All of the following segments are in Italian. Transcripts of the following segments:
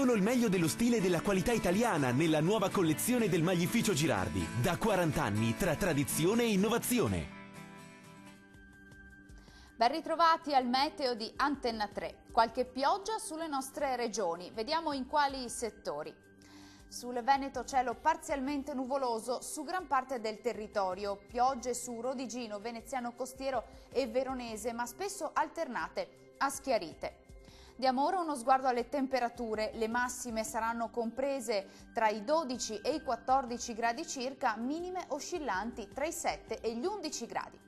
Solo il meglio dello stile e della qualità italiana nella nuova collezione del Maglificio Girardi. Da 40 anni tra tradizione e innovazione. Ben ritrovati al meteo di Antenna 3. Qualche pioggia sulle nostre regioni. Vediamo in quali settori. Sul Veneto cielo parzialmente nuvoloso su gran parte del territorio. Piogge su Rodigino, Veneziano Costiero e Veronese, ma spesso alternate a schiarite. Diamo ora uno sguardo alle temperature. Le massime saranno comprese tra i 12 e i 14 gradi circa, minime oscillanti tra i 7 e gli 11 gradi.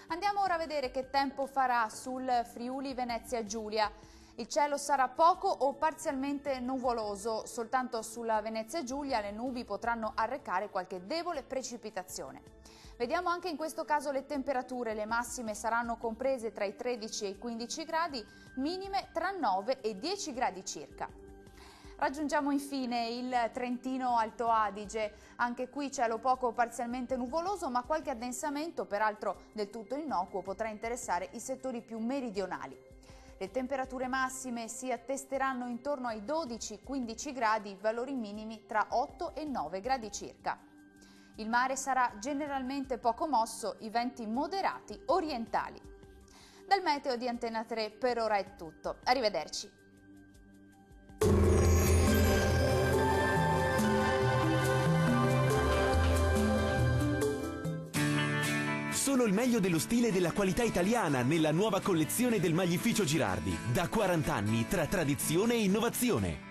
Andiamo ora a vedere che tempo farà sul Friuli Venezia Giulia. Il cielo sarà poco o parzialmente nuvoloso, soltanto sulla Venezia Giulia le nubi potranno arrecare qualche debole precipitazione. Vediamo anche in questo caso le temperature. Le massime saranno comprese tra i 13 e i 15 gradi, minime tra 9 e 10 gradi circa. Raggiungiamo infine il Trentino Alto Adige. Anche qui cielo poco o parzialmente nuvoloso, ma qualche addensamento, peraltro del tutto innocuo, potrà interessare i settori più meridionali. Le temperature massime si attesteranno intorno ai 12-15 gradi, valori minimi tra 8 e 9 gradi circa. Il mare sarà generalmente poco mosso, i venti moderati orientali. Dal meteo di Antenna 3 per ora è tutto. Arrivederci. Solo il meglio dello stile e della qualità italiana nella nuova collezione del Maglificio Girardi. Da 40 anni tra tradizione e innovazione.